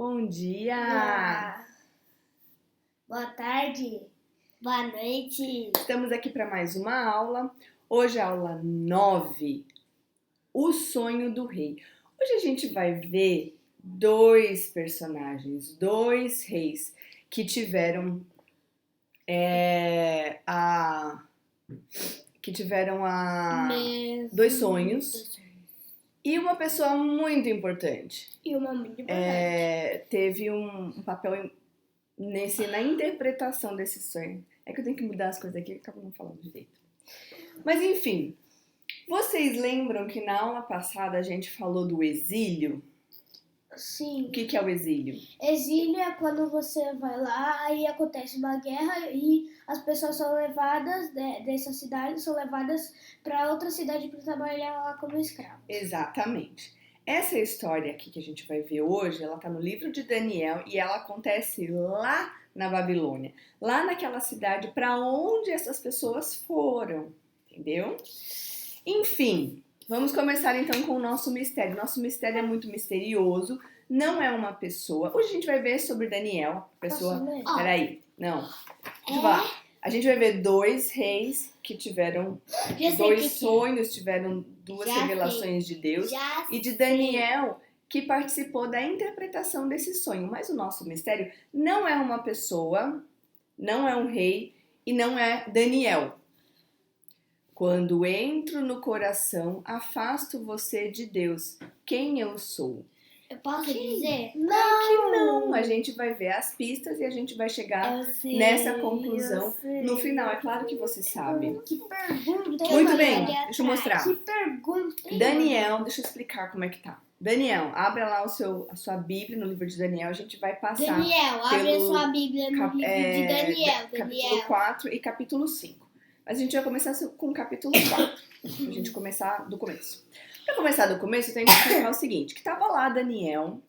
Bom dia! Olá. Boa tarde. Boa noite. Estamos aqui para mais uma aula. Hoje é a aula 9, O Sonho do Rei. Hoje a gente vai ver dois personagens, dois reis que tiveram dois sonhos e uma pessoa muito importante. Teve um papel na interpretação desse sonho. É que eu tenho que mudar as coisas aqui, acabo não falando direito. Mas enfim, vocês lembram que na aula passada a gente falou do exílio? Sim. O que é o exílio? Exílio é quando você vai lá e acontece uma guerra e as pessoas são levadas dessa cidade, são levadas para outra cidade para trabalhar lá como escravos. Exatamente. Essa história aqui que a gente vai ver hoje, ela está no livro de Daniel e ela acontece lá na Babilônia, lá naquela cidade para onde essas pessoas foram, entendeu? Enfim, vamos começar então com o nosso mistério. Nosso mistério é muito misterioso, não é uma pessoa. Hoje a gente vai ver sobre Daniel, pessoa. Peraí, não. A gente vai ver dois reis que tiveram dois sonhos, tiveram duas revelações de Deus e de Daniel que participou da interpretação desse sonho. Mas o nosso mistério não é uma pessoa, não é um rei e não é Daniel. Quando entro no coração, afasto você de Deus. Quem eu sou? Eu posso dizer? Claro que não. A gente vai ver as pistas e a gente vai chegar nessa conclusão no final. É claro que você sabe. Que pergunta. Muito bem, deixa eu mostrar. Que pergunta. Daniel, deixa eu explicar como é que tá. Daniel, abra lá a sua Bíblia no livro de Daniel. A gente vai passar Daniel, abre a sua Bíblia no livro de Daniel. Capítulo 4 e capítulo 5. Mas a gente vai começar com o capítulo 4. Pra gente começar do começo. Para começar do começo, eu tenho que explicar o seguinte, que estava lá Daniel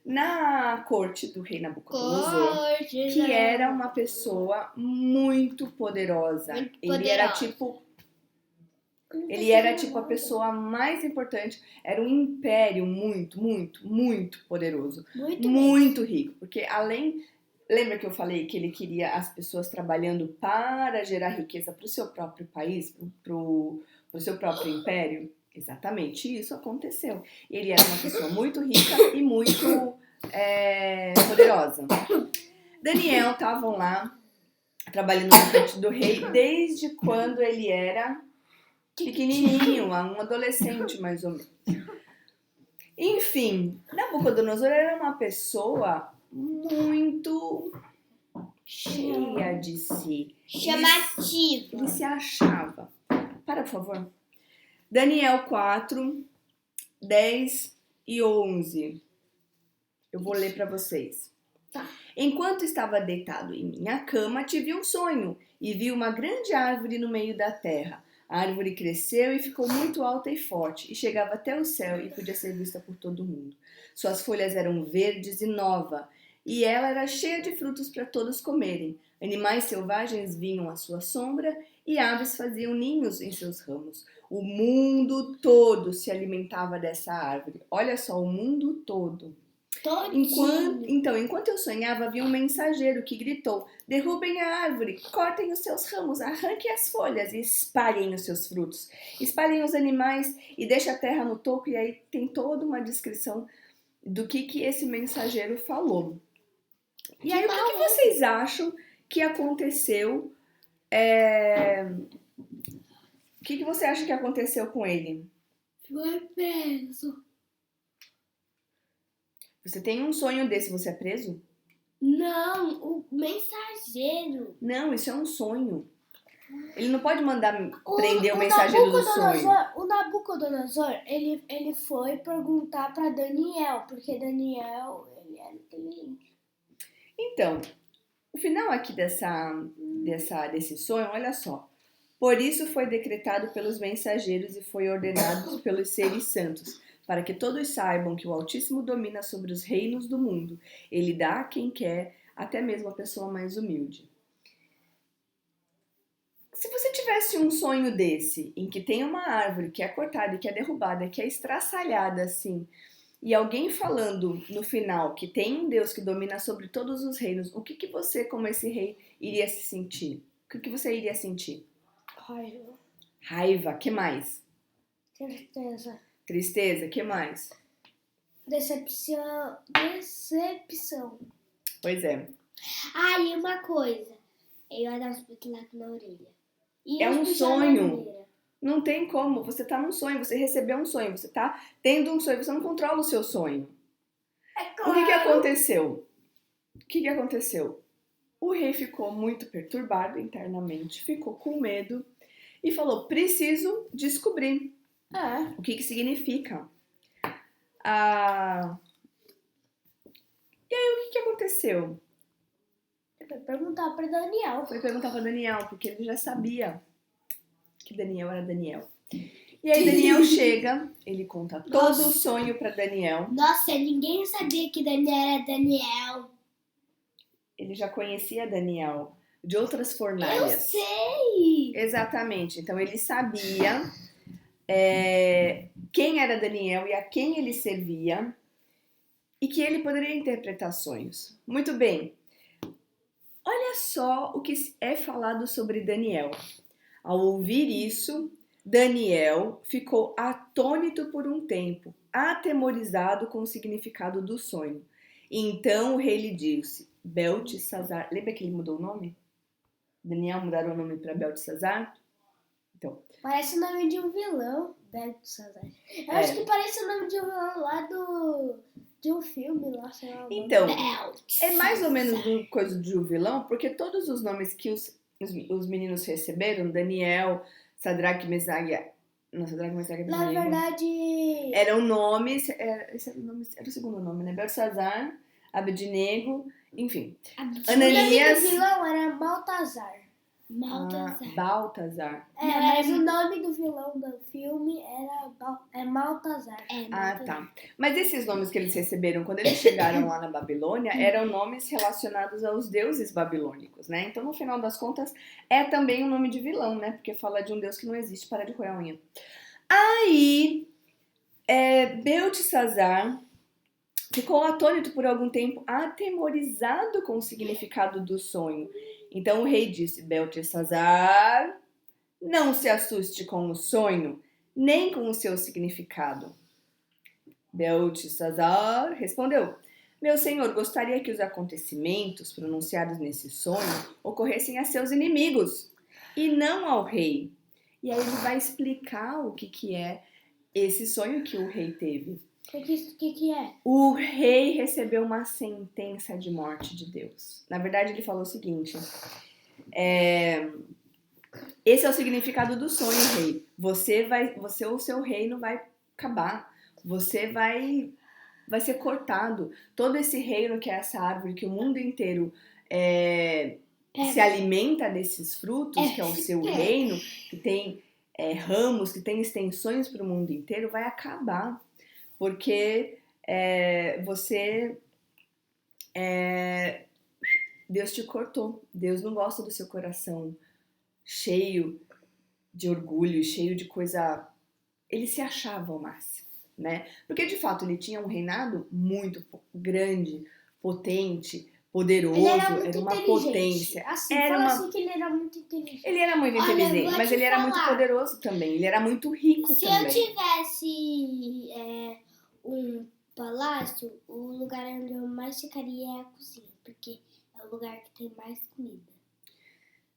na corte do rei Nabucodonosor, que era uma pessoa muito poderosa. Ele era tipo a pessoa mais importante, era um império muito poderoso, muito rico, porque lembra que eu falei que ele queria as pessoas trabalhando para gerar riqueza para o seu próprio país, para o seu próprio império? Exatamente isso aconteceu. Ele era uma pessoa muito rica e muito poderosa. Daniel estava lá trabalhando na corte do rei desde quando ele era pequenininho, um adolescente mais ou menos. Enfim, Nabucodonosor era uma pessoa muito cheia de si. Chamativa. Ele se achava. Para, por favor. Daniel 4, 10 e 11. Eu vou ler para vocês. Tá. Enquanto estava deitado em minha cama, tive um sonho e vi uma grande árvore no meio da terra. A árvore cresceu e ficou muito alta e forte, e chegava até o céu e podia ser vista por todo mundo. Suas folhas eram verdes e nova, e ela era cheia de frutos para todos comerem. Animais selvagens vinham à sua sombra e aves faziam ninhos em seus ramos. O mundo todo se alimentava dessa árvore. Olha só, o mundo todo. Enquanto eu sonhava, havia um mensageiro que gritou: derrubem a árvore, cortem os seus ramos, arranquem as folhas e espalhem os seus frutos. Espalhem os animais e deixem a terra no toco. E aí tem toda uma descrição do que esse mensageiro falou. E aí, o que vocês acham que aconteceu? O que você acha que aconteceu com ele? Foi preso. Você tem um sonho desse, você é preso? Não, o mensageiro. Não, isso é um sonho. Ele não pode mandar prender o mensageiro do sonho. O Nabucodonosor, ele foi perguntar para Daniel, porque Daniel, ele era inteligente. Então, o final aqui desse sonho, olha só. Por isso foi decretado pelos mensageiros e foi ordenado pelos seres santos, para que todos saibam que o Altíssimo domina sobre os reinos do mundo. Ele dá a quem quer, até mesmo a pessoa mais humilde. Se você tivesse um sonho desse, em que tem uma árvore que é cortada, que é derrubada, que é estraçalhada assim, e alguém falando no final que tem um Deus que domina sobre todos os reinos, o que que você, como esse rei, iria se sentir? O que que você iria sentir? Raiva. Raiva, que mais? Tristeza. Tristeza, que mais? Decepção. Decepção. Pois é. Ah, e uma coisa. Eu ia dar uns petulados na orelha. E É os um pijar na sonho. orelha. Não tem como, você tá num sonho, você recebeu um sonho, você tá tendo um sonho, você não controla o seu sonho. O que que aconteceu? O que que aconteceu? O rei ficou muito perturbado internamente, ficou com medo e falou: preciso descobrir o que que significa. E aí, o que que aconteceu? Foi perguntar pra Daniel. Foi perguntar para Daniel, porque ele já sabia que Daniel era Daniel. E aí Daniel chega, ele conta todo o sonho para Daniel. Nossa, ninguém sabia que Daniel era Daniel. Ele já conhecia Daniel de outras Eu fornalhas. sei! Exatamente. Então ele sabia quem era Daniel e a quem ele servia e que ele poderia interpretar sonhos. Muito bem. Olha só o que é falado sobre Daniel. Ao ouvir isso, Daniel ficou atônito por um tempo, atemorizado com o significado do sonho. Então o rei lhe disse: Beltesazar. Lembra que ele mudou o nome? Daniel mudaram o nome para Beltesazar? Então, Parece o nome de um vilão. Beltesazar. Eu acho que parece o nome de um vilão lá de um filme lá, sei lá. Então, é mais ou menos uma coisa de um vilão, porque todos os nomes que os meninos receberam, Daniel, Sadraque, Mesaque, não, Sadraque, Mesaque, Na verdade, eram nomes, esse era o segundo nome, né? Belsazar, Abednego, enfim. Ananias. O nome do vilão era Baltazar. Baltazar. Mas o nome do vilão do filme era Baltazar. Tá. Mas esses nomes que eles receberam quando eles chegaram lá na Babilônia eram nomes relacionados aos deuses babilônicos, né? Então, no final das contas, é também um nome de vilão, né? Porque fala de um deus que não existe, para de roer a unha. Aí, Beltesazar ficou atônito por algum tempo, atemorizado com o significado do sonho. Então o rei disse: Beltesazar, não se assuste com o sonho, nem com o seu significado. Beltesazar respondeu: Meu senhor, gostaria que os acontecimentos pronunciados nesse sonho ocorressem a seus inimigos e não ao rei. E aí ele vai explicar o que é esse sonho que o rei teve. O que é? O rei recebeu uma sentença de morte de Deus. Na verdade, ele falou o seguinte: esse é o significado do sonho, rei. Você o seu reino vai acabar. Você vai ser cortado. Todo esse reino que é essa árvore que o mundo inteiro se alimenta desses frutos, que é o seu reino, que tem ramos, que tem extensões para o mundo inteiro, vai acabar. Porque Deus te cortou. Deus não gosta do seu coração cheio de orgulho, cheio de coisa. Ele se achava o máximo, né? Porque de fato ele tinha um reinado muito grande, potente, poderoso, era uma potência. Assim, assim que ele era muito inteligente. Ele era muito inteligente, mas ele era muito poderoso também. Ele era muito rico também. Se eu tivesse um palácio, o lugar onde eu mais ficaria é a cozinha, porque é o lugar que tem mais comida.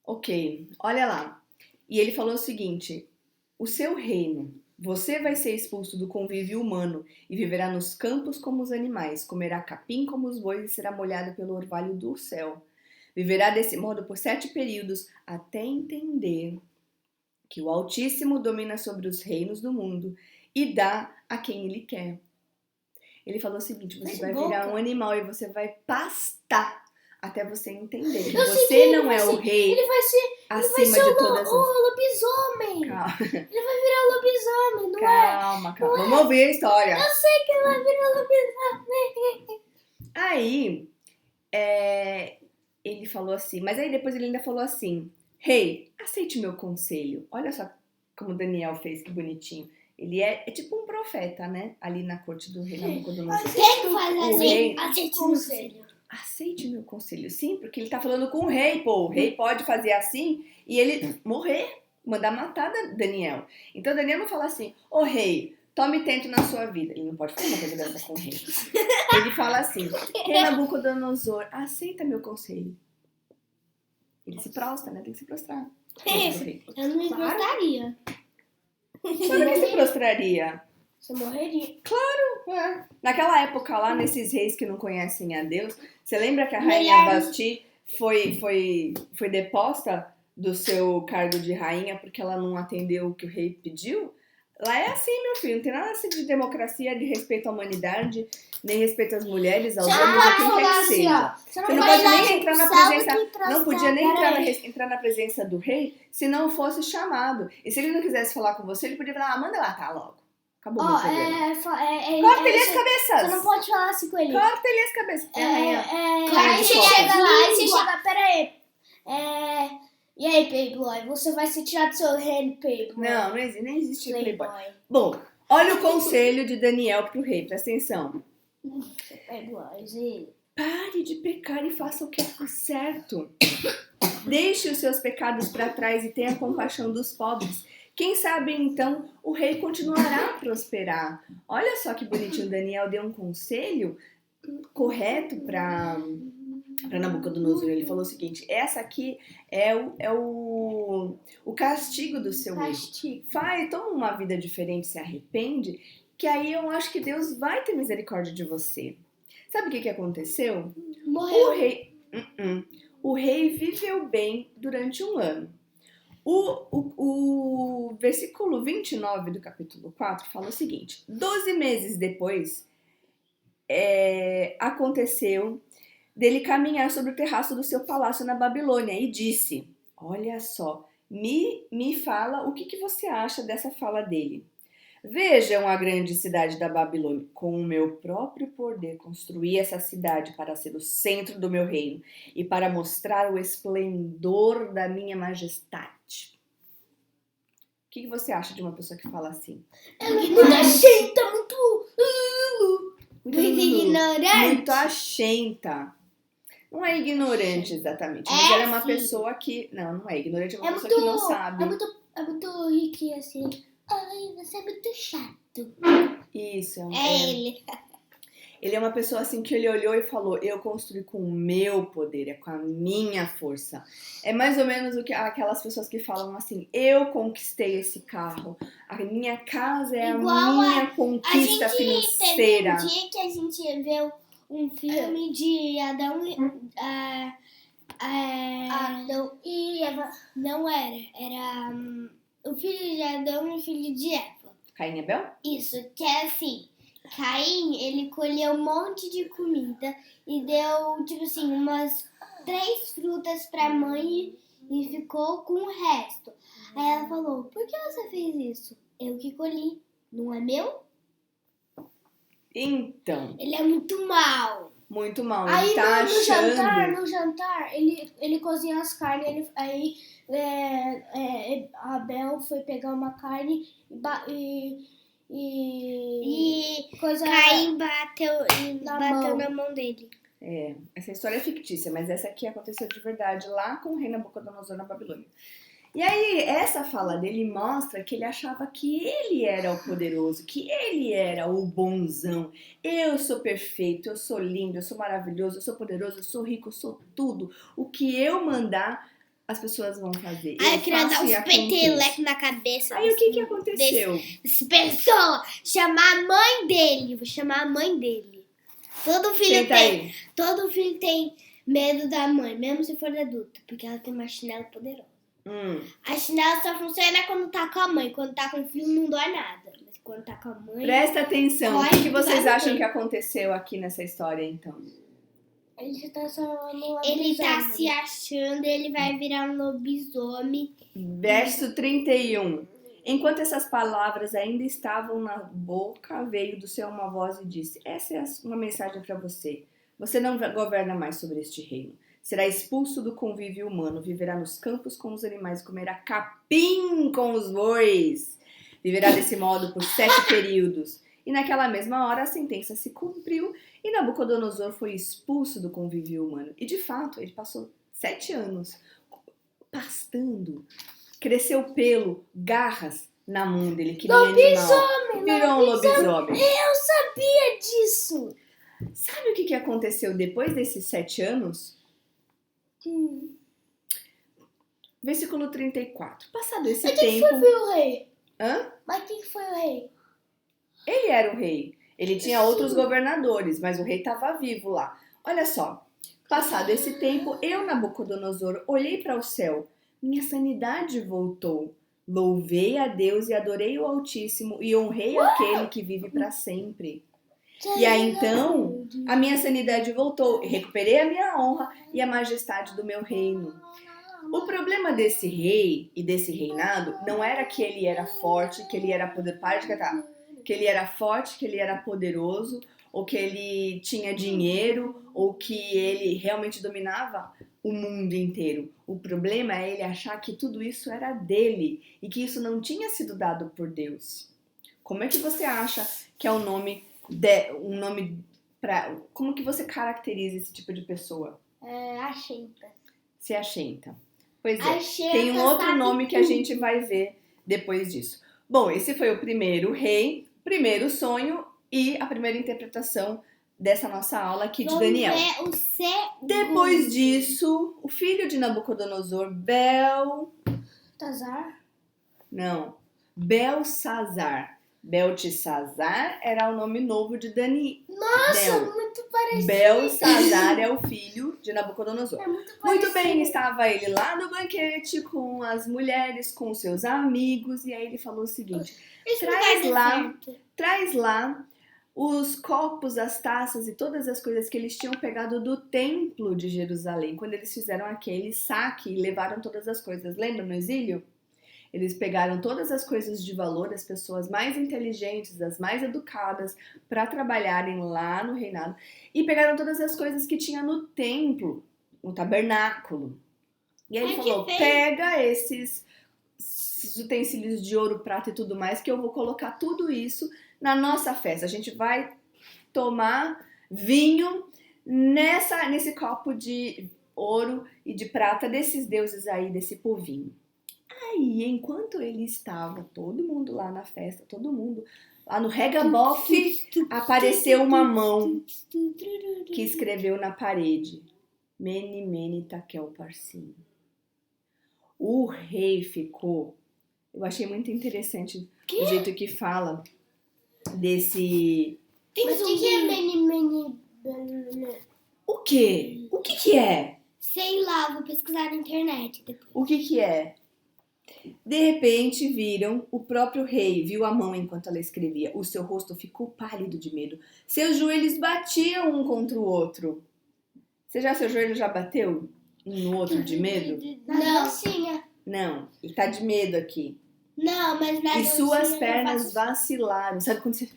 Ok, olha lá. E ele falou o seguinte: o seu reino, você vai ser expulso do convívio humano e viverá nos campos como os animais, comerá capim como os bois e será molhado pelo orvalho do céu. Viverá desse modo por 7 períodos, até entender que o Altíssimo domina sobre os reinos do mundo e dá a quem ele quer. Ele falou o seguinte: você vai virar um animal e você vai pastar até você entender que você não é o rei acima de todas as... o lobisomem. Calma. Ele vai virar lobisomem, não Calma. Vamos ouvir a história. Eu sei que ele vai virar lobisomem. Aí, ele falou assim, mas aí depois ele ainda falou assim: Rei, aceite meu conselho. Olha só como Daniel fez, que bonitinho. Ele é tipo um profeta, né? Ali na corte do rei Nabucodonosor. Quem faz O assim? rei- Aceite o conselho. Aceite meu conselho, sim, porque ele tá falando com o rei, pô. O rei pode fazer assim e ele morrer, mandar matar Daniel. Então Daniel não fala assim, ô rei, tome tento na sua vida. Ele não pode falar uma coisa dessa com o rei. Ele fala assim, rei Nabucodonosor, aceita meu conselho. Ele se prostra, né? Tem que se prostrar. Eu não me gostaria. Claro que se prostraria. Você morreria. É. Naquela época lá, nesses reis que não conhecem a Deus, você lembra que a rainha Melhor- Vasti foi deposta do seu cargo de rainha porque ela não atendeu o que o rei pediu? Lá é assim, meu filho, não tem nada assim de democracia, de respeito à humanidade, nem respeito às mulheres, aos Você não homens, a pode quem quer falar que assim, seja. ó. Você Você não pode pode nem dar entrar na salve presença, e prostrar. não podia nem Peraí. entrar na presença do rei se não fosse chamado. E se ele não quisesse falar com você, ele podia falar, manda matar logo. Acabou o meu Ó, problema. Corta-lhe as cabeças! Você não pode falar assim com ele. Corta-lhe as cabeças. Aí você chega lá e você chega, peraí. E aí, Playboy, você vai se tirar do seu reino, Playboy. Não existe Playboy. Bom, olha o conselho de Daniel pro rei, presta atenção. Playboy, Pare de pecar e faça o que é certo. Deixe os seus pecados para trás e tenha compaixão dos pobres. Quem sabe, então, o rei continuará a prosperar. Olha só que bonitinho, Daniel deu um conselho correto para Nabucodonosor. Ele falou o seguinte, essa aqui é o castigo do seu erro. Toma uma vida diferente, se arrepende, que aí eu acho que Deus vai ter misericórdia de você. Sabe o que aconteceu? Morreu. O rei viveu bem durante um ano. O versículo 29 do capítulo 4 fala o seguinte: 12 meses depois, aconteceu dele caminhar sobre o terraço do seu palácio na Babilônia e disse, olha só, me fala o que você acha dessa fala dele. Vejam a grande cidade da Babilônia. Com o meu próprio poder construí essa cidade para ser o centro do meu reino e para mostrar o esplendor da minha majestade. O que você acha de uma pessoa que fala assim? Ela é muito achenta, muito ignorante. Muito achenta. Não é ignorante exatamente, mas ela é uma pessoa que... Não é ignorante, é uma pessoa que não sabe. É muito riquinha assim. Ai, você é muito chato. Isso. Ele. Ele é uma pessoa assim que ele olhou e falou, eu construí com o meu poder, é com a minha força. É mais ou menos o que aquelas pessoas que falam assim, eu conquistei esse carro, a minha casa é Igual a minha conquista financeira. Teve um dia que a gente viu um filme de Adão e Eva. Não era o filho de Adão e o filho de Eva. Caim e Abel? Isso, que é assim, Caim, ele colheu um monte de comida e deu, tipo assim, umas 3 frutas pra mãe e ficou com o resto. Aí ela falou, por que você fez isso? Eu que colhi, não é meu? Então. Ele é muito mal. Muito mal. Aí ele tá achando... no jantar, ele cozinha as carnes, aí Abel foi pegar uma carne e Caim bateu na mão dele. Essa história é fictícia, mas essa aqui aconteceu de verdade lá com o rei Nabucodonosor na Babilônia. E aí, essa fala dele mostra que ele achava que ele era o poderoso, que ele era o bonzão. Eu sou perfeito, eu sou lindo, eu sou maravilhoso, eu sou poderoso, eu sou rico, eu sou tudo. O que eu mandar, as pessoas vão fazer. Aí eu queria dar uns petelecos na cabeça. Aí o que aconteceu? Dessa pessoa, chamar a mãe dele, vou chamar a mãe dele. Todo filho tem medo da mãe, mesmo se for adulto, porque ela tem uma chinela poderosa. A chinela só funciona quando tá com a mãe. Quando tá com o filho não dói nada. Mas quando tá com a mãe... Presta atenção. O que vocês acham que aconteceu aqui nessa história, então? Ele tá se achando, ele vai virar um lobisomem. Verso 31. Enquanto essas palavras ainda estavam na boca, veio do céu uma voz e disse, essa é uma mensagem para você. Você não governa mais sobre este reino. Será expulso do convívio humano, viverá nos campos com os animais e comerá capim com os bois. Viverá desse modo por 7 períodos. E naquela mesma hora a sentença se cumpriu e Nabucodonosor foi expulso do convívio humano. E de fato, ele passou 7 anos pastando. Cresceu pelo, garras na mão dele, que nem animal. Virou um lobisomem. Eu sabia disso. Sabe o que aconteceu depois desses 7 anos? Versículo 34. Passado esse tempo... Quem foi o rei? Hã? Mas quem foi o rei? Ele era o rei. Ele tinha outros governadores, mas o rei estava vivo lá. Olha só. Passado esse tempo, eu, Nabucodonosor, olhei para o céu. Minha sanidade voltou. Louvei a Deus e adorei o Altíssimo e honrei aquele que vive para sempre. E aí então, a minha sanidade voltou. Recuperei a minha honra e a majestade do meu reino. O problema desse rei e desse reinado não era que ele era forte, que ele era poderoso, que ele era forte, que ele era poderoso, ou que ele tinha dinheiro, ou que ele realmente dominava o mundo inteiro. O problema é ele achar que tudo isso era dele e que isso não tinha sido dado por Deus. Como é que você acha que é um nome para? Como que você caracteriza esse tipo de pessoa? Achenta. Se achenta. Pois é, Achenta, tem um outro sabe nome que a gente vai ver depois disso. Bom, esse foi o primeiro rei, primeiro sonho e a primeira interpretação dessa nossa aula aqui de Daniel. O Depois disso, o filho de Nabucodonosor, Belsazar. Beltesazar era o nome novo de Daniel. Nossa, muito parecido. Belsazar é o filho de Nabucodonosor. É muito Muito bem, estava ele lá no banquete com as mulheres, com seus amigos, e aí ele falou o seguinte: traz lá os copos, as taças e todas as coisas que eles tinham pegado do templo de Jerusalém, quando eles fizeram aquele saque e levaram todas as coisas. Lembra no exílio? Eles pegaram todas as coisas de valor, as pessoas mais inteligentes, as mais educadas, para trabalharem lá no reinado. E pegaram todas as coisas que tinha no templo, no tabernáculo. E aí ele falou, pega esses utensílios de ouro, prata e tudo mais, que eu vou colocar tudo isso na nossa festa. A gente vai tomar vinho nesse copo de ouro e de prata desses deuses aí, desse povinho. Aí, enquanto ele estava, todo mundo lá na festa, todo mundo lá no regabofe, apareceu uma mão que escreveu na parede: Mene, Mene, Tekel, Parsim. O rei ficou... Eu achei muito interessante o jeito que fala desse... Mas o que é Mene, Mene? O quê? O que é? Sei lá, vou pesquisar na internet depois. O que é? De repente viram o próprio rei, viu a mão enquanto ela escrevia. O seu rosto ficou pálido de medo. Seus joelhos batiam um contra o outro. Seu joelho já bateu um no outro de medo? Não. Não, ele tá de medo aqui. Não, mas na E suas pernas vacilaram. Sabe quando você...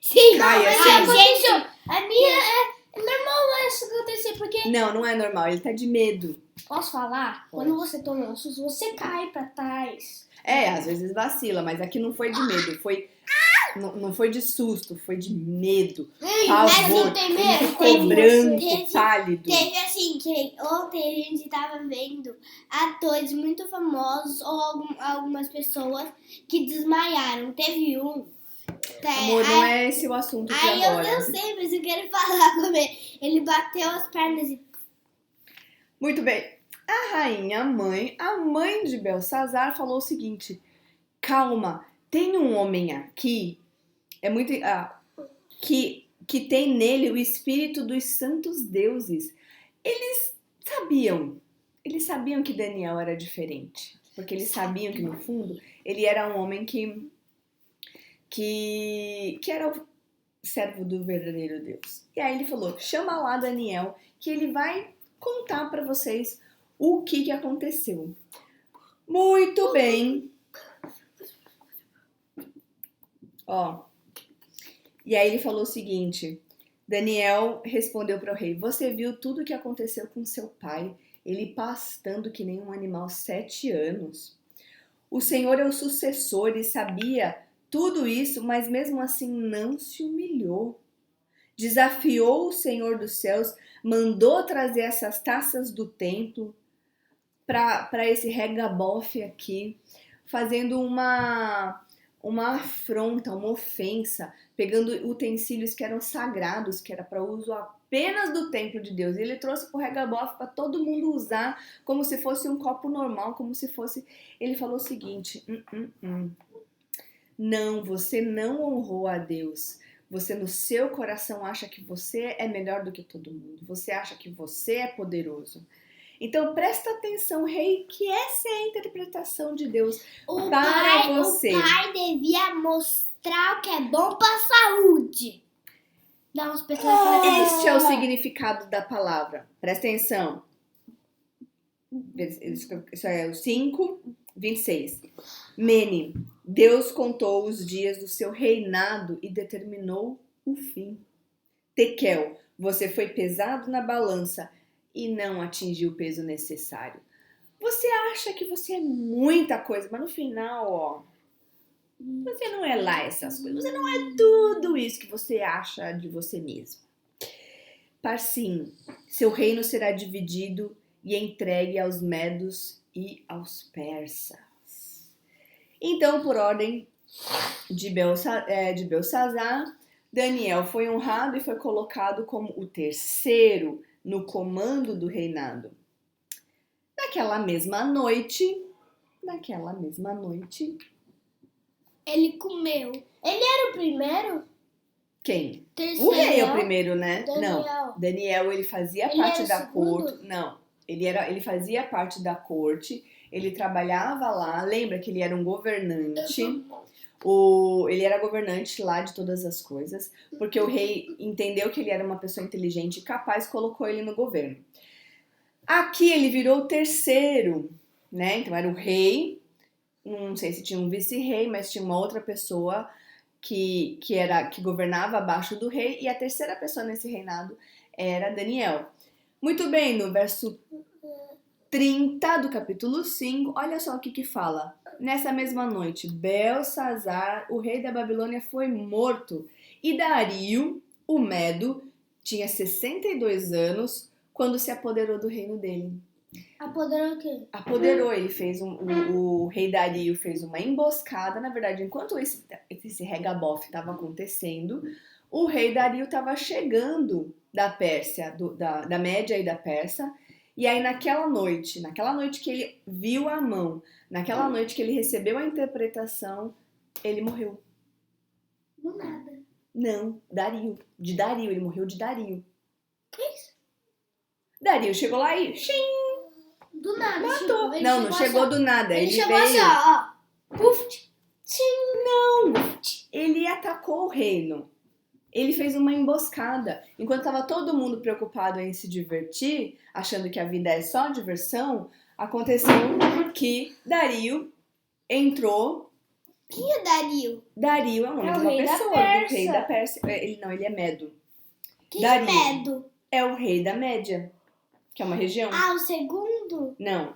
Sim, cai assim? Gente, a minha é normal isso acontecer, porque... Não é normal, ele tá de medo. Posso falar? Pode. Quando você toma um susto, você cai pra trás. Às vezes vacila, mas aqui não foi de medo, foi... Não foi de susto, foi de medo, pavor, ele ficou branco, pálido. Teve assim, que ontem a gente tava vendo atores muito famosos ou algumas pessoas que desmaiaram. Teve um... Amor, não é esse o assunto de agora. Eu sei, mas eu quero falar com ele. Ele bateu as pernas e... Muito bem. A rainha mãe, a mãe de Belsazar, falou o seguinte: calma, tem um homem aqui que tem nele o espírito dos santos deuses. Eles sabiam que Daniel era diferente, porque eles sabiam que no fundo ele era um homem que era o servo do verdadeiro Deus. E aí ele falou: chama lá Daniel, que ele vai contar para vocês o que aconteceu. Muito bem. E aí ele falou o seguinte: Daniel respondeu para o rei: você viu tudo o que aconteceu com seu pai, ele pastando que nem um animal 7 anos. O Senhor é o sucessor e sabia tudo isso, mas mesmo assim não se humilhou. Desafiou o Senhor dos céus, mandou trazer essas taças do templo para esse regabofe aqui, fazendo uma afronta, uma ofensa, pegando utensílios que eram sagrados, que era para uso apenas do templo de Deus. Ele trouxe para o regabofe para todo mundo usar, como se fosse um copo normal, como se fosse... Ele falou o seguinte, não, você não honrou a Deus. Você no seu coração acha que você é melhor do que todo mundo. Você acha que você é poderoso. Então presta atenção, rei, que essa é a interpretação de Deus para você. O pai devia mostrar o que é bom para a saúde. Não, as pessoas Este é o significado da palavra. Presta atenção. Isso é o 5:26. Mene, Deus contou os dias do seu reinado e determinou o fim. Tekel, você foi pesado na balança e não atingiu o peso necessário. Você acha que você é muita coisa, mas no final, ó, você não é lá essas coisas. Você não é tudo isso que você acha de você mesmo. Parsim, seu reino será dividido e entregue aos medos e aos persas. Então, por ordem de Belsazar, Daniel foi honrado e foi colocado como o terceiro no comando do reinado. Naquela mesma noite, ele comeu. Ele era o primeiro? Quem? Terceiro. O rei é o primeiro, né? Daniel. Não, Daniel, ele fazia Ele parte era o da segundo? corte. Não, ele fazia parte da corte, ele trabalhava lá, lembra que ele era um governante. Ele era governante lá de todas as coisas, porque o rei entendeu que ele era uma pessoa inteligente e capaz, colocou ele no governo. Aqui ele virou o terceiro, né? Então era o rei, não sei se tinha um vice-rei, mas tinha uma outra pessoa que governava abaixo do rei, e a terceira pessoa nesse reinado era Daniel. Muito bem, no verso 30 do capítulo 5, olha só o que fala. Nessa mesma noite, Belsazar, o rei da Babilônia, foi morto, e Dario, o Medo, tinha 62 anos quando se apoderou do reino dele. Apoderou o quê? Apoderou, ele fez o rei Dario fez uma emboscada. Na verdade, enquanto esse regabofe estava acontecendo, o rei Dario estava chegando da Pérsia, da Média e da Pérsia. E aí naquela noite que ele viu a mão, naquela noite que ele recebeu a interpretação, ele morreu. Do nada. Não, de Dario, ele morreu de Dario. Que isso? Dario chegou lá e do nada. matou. Não chegou do nada. Ele chegou assim, ó. Puf. Não, ele atacou o reino. Ele fez uma emboscada. Enquanto estava todo mundo preocupado em se divertir, achando que a vida é só diversão, aconteceu que Dario entrou. Quem é Dario? Dario é o nome de uma pessoa, do rei da Pérsia. Ele é Medo. Quem é Medo? É o rei da Média, que é uma região. Ah, o segundo? Não,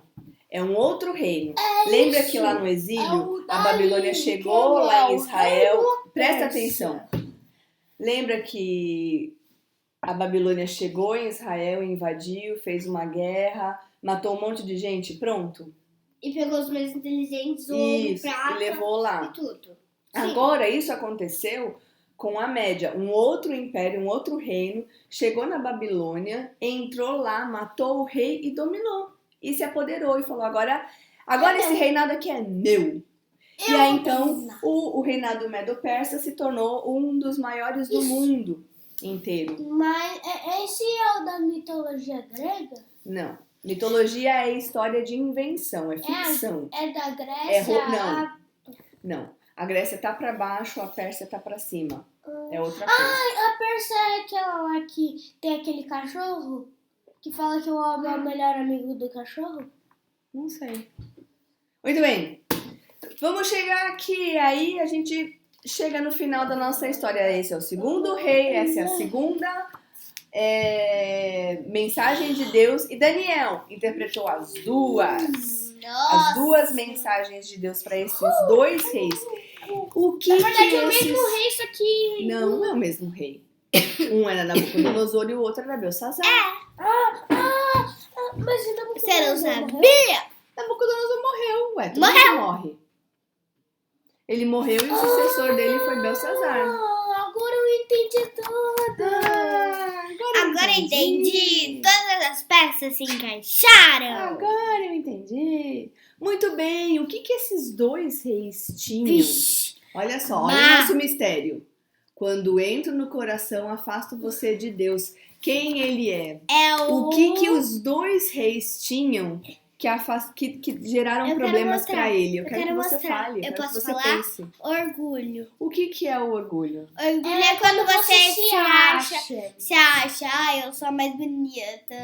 é um outro reino. Lembra que lá no exílio, a Babilônia chegou lá em Israel? Presta atenção. Lembra que a Babilônia chegou em Israel, invadiu, fez uma guerra, matou um monte de gente? Pronto. E pegou os mais inteligentes, ouro, prata e levou lá. E tudo. Agora, isso aconteceu com a Média. Um outro império, um outro reino, chegou na Babilônia, entrou lá, matou o rei e dominou. E se apoderou e falou, agora esse reinado aqui é meu. E aí, então, o reinado Medo-Persa se tornou um dos maiores do mundo inteiro. Mas esse é o da mitologia grega? Não. Mitologia é história de invenção, é ficção. É da Grécia? Não. A Grécia tá pra baixo, a Pérsia tá pra cima. É outra coisa. A Pérsia é aquela lá que tem aquele cachorro? Que fala que o homem é o melhor amigo do cachorro? Não sei. Muito bem. Vamos chegar aqui, aí a gente chega no final da nossa história. Esse é o segundo rei, essa é a segunda mensagem de Deus. E Daniel interpretou as duas. As duas mensagens de Deus para esses dois reis. O que Na verdade, que é o esses... mesmo rei, só que... Não é o mesmo rei. Um era Nabucodonosor e o outro era Belsazar. Mas ainda não Você não sabia? Nabucodonosor morreu, ué. Todo Morreu. mundo morre. Ele morreu e o sucessor dele foi Belsazar. Agora eu entendi tudo. Agora eu entendi. Todas as peças se encaixaram. Agora eu entendi. Muito bem, o que esses dois reis tinham? Vixe. Olha só, olha o nosso mistério. Quando entro no coração, afasto você de Deus. Quem ele é? É O que os dois reis tinham que geraram Eu quero problemas mostrar. para ele? Eu Eu quero que quero você mostrar. fale. Eu quero posso que você falar? pense. Orgulho. O que é o orgulho? Orgulho é quando você se acha, eu sou a mais bonita.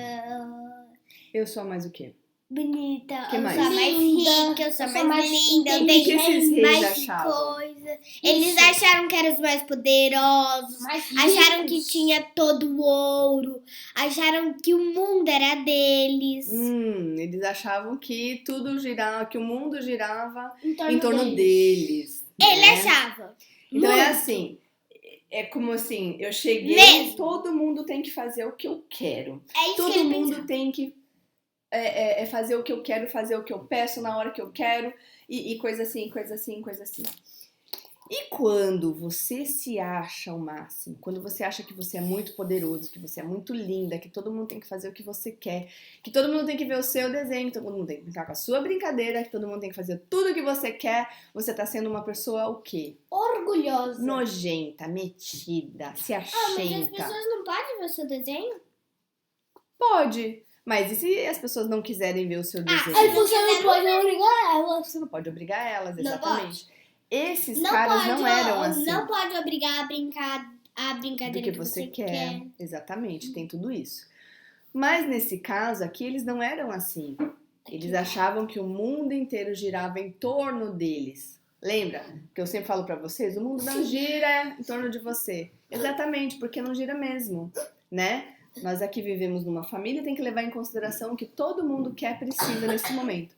Eu sou mais o quê? Bonita, Que eu mais? sou a mais rica, eu sou a mais linda, eu O que tenho esses reis mais achavam? coisa. Eles acharam que eram os mais poderosos, acharam que tinha todo o ouro, acharam que o mundo era deles. Eles achavam que tudo girava, que o mundo girava Em torno deles. Ele né? achava. Então é Muito. assim, é como assim, eu cheguei, Mesmo. todo mundo tem que fazer o que eu quero. É isso que Todo ele mundo pensava. tem que fazer o que eu quero, fazer o que eu peço na hora que eu quero e coisa assim, coisa assim, coisa assim. E quando você se acha o máximo, quando você acha que você é muito poderoso, que você é muito linda, que todo mundo tem que fazer o que você quer, que todo mundo tem que ver o seu desenho, que todo mundo tem que brincar com a sua brincadeira, que todo mundo tem que fazer tudo o que você quer, você tá sendo uma pessoa o quê? Orgulhosa. Nojenta, metida, se Mas as achenta. pessoas não podem ver o seu desenho? Pode, mas e se as pessoas não quiserem ver o seu desenho? Aí você não pode obrigar elas. Você não pode obrigar elas, Não exatamente. Esses Não caras pode, não eram assim. Não pode obrigar a brincar a Do brincadeira que você quer. Exatamente, tem tudo isso. Mas nesse caso aqui, eles não eram assim. Eles achavam que o mundo inteiro girava em torno deles. Lembra que eu sempre falo pra vocês? O mundo não gira em torno de você. Exatamente, porque não gira mesmo, né? Nós aqui vivemos numa família e tem que levar em consideração o que todo mundo quer, precisa nesse momento.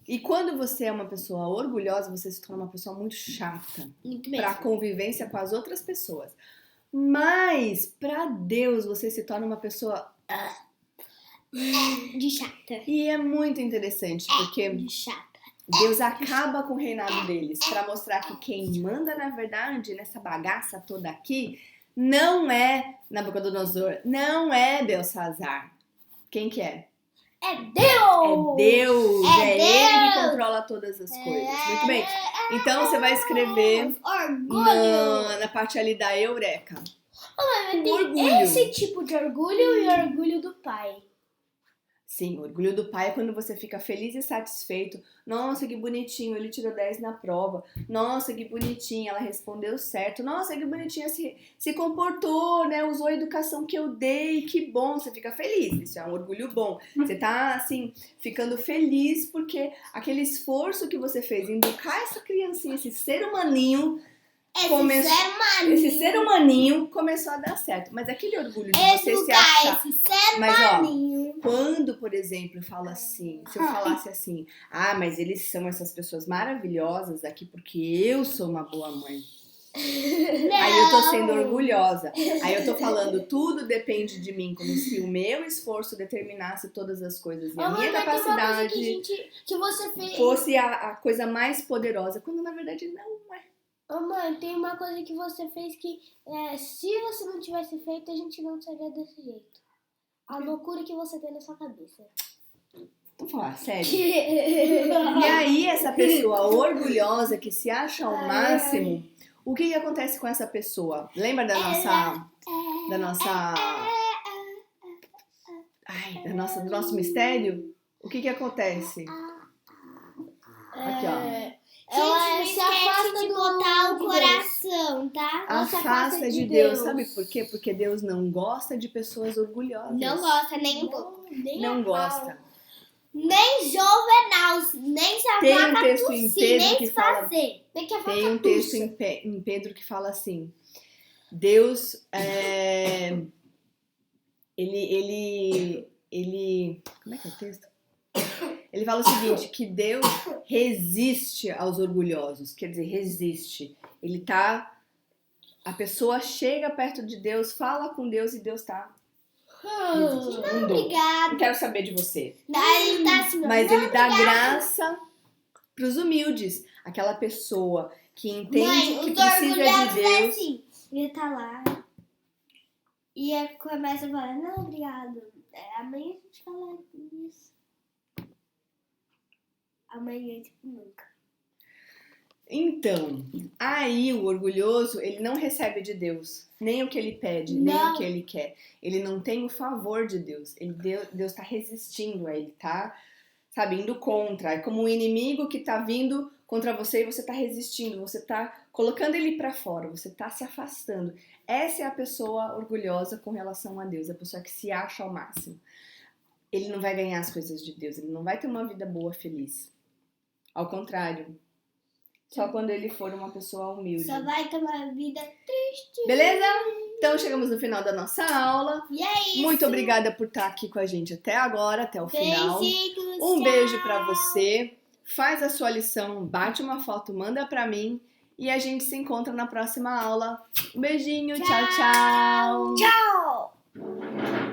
E quando você é uma pessoa orgulhosa, você se torna uma pessoa muito chata Muito para a mesmo. convivência com as outras pessoas. Mas para Deus você se torna uma pessoa De chata. e é muito interessante porque De chata. Deus acaba com o reinado deles para mostrar que quem manda na verdade nessa bagaça toda aqui não é Nabucodonosor, não é Belsazar. Quem que é? É Deus! É Deus, É ele que Deus. controla todas as coisas. Muito bem. Então você vai escrever Orgulho. na parte ali da Eureka. Mas tem Orgulho. esse tipo de orgulho e orgulho do pai. Sim, o orgulho do pai é quando você fica feliz e satisfeito. Nossa, que bonitinho, ele tirou 10 na prova. Nossa, que bonitinho, ela respondeu certo. Nossa, que bonitinha se comportou, né? Usou a educação que eu dei, que bom. Você fica feliz, isso é um orgulho bom. Você tá, assim, ficando feliz porque aquele esforço que você fez em educar essa criancinha, esse ser humaninho, esse ser humaninho começou a dar certo. Mas aquele orgulho de você se achar... Esse ser Mas, ó, humaninho. quando, por exemplo, eu falo assim, se eu falasse assim, mas eles são essas pessoas maravilhosas aqui porque eu sou uma boa mãe. Aí eu tô sendo orgulhosa. Aí eu tô falando, tudo depende de mim, como se o meu esforço determinasse todas as coisas. E a minha capacidade que você fez. fosse a coisa mais poderosa, quando na verdade não é. Ô mãe, tem uma coisa que você fez que se você não tivesse feito, a gente não seria desse jeito. A loucura que você tem na sua cabeça. Vamos falar sério? E aí essa pessoa orgulhosa que se acha ao máximo, o que acontece com essa pessoa? Lembra do nosso mistério? O que acontece? Aqui, ó. Ela Gente, se não esquece afasta de do botar o de coração, tá? Ela se Afasta de Deus. Sabe por quê? Porque Deus não gosta de pessoas orgulhosas. Não gosta nem um pouco. Não gosta. Nem Jovenal, nem Tem Sapaca um texto em tossir, Pedro nem que fala... fazer. Tem um texto em Pedro que fala assim, Deus, ele, como é que é o texto? Ele fala o seguinte, que Deus resiste aos orgulhosos. Quer dizer, resiste. A pessoa chega perto de Deus, fala com Deus e Deus tá resistindo. Não dou. Obrigada. Não quero saber de você. Ele tá assim, Mas ele dá graça pros humildes. Aquela pessoa que entende mãe, que os precisa de orgulhosos é Deus. assim. Ele tá lá e aí começa a falar, não, obrigado. Amanhã a gente fala isso. Amanhã, tipo, nunca. Então, aí o orgulhoso, ele não recebe de Deus nem o que ele pede, nem Não. o que ele quer. Ele não tem o favor de Deus. Deus tá resistindo a ele, tá, sabe, indo contra. É como um inimigo que tá vindo contra você e você tá resistindo, você tá colocando ele pra fora, você tá se afastando. Essa é a pessoa orgulhosa com relação a Deus, a pessoa que se acha ao máximo. Ele não vai ganhar as coisas de Deus, ele não vai ter uma vida boa, feliz. Ao contrário. Só quando ele for uma pessoa humilde. Só vai ter uma vida triste. Beleza? Então chegamos no final da nossa aula. E é isso. Muito obrigada por estar aqui com a gente até agora, até o final. Beijinhos, Um tchau. beijo pra você. Faz a sua lição, bate uma foto, manda pra mim. E a gente se encontra na próxima aula. Um beijinho, tchau, tchau. Tchau.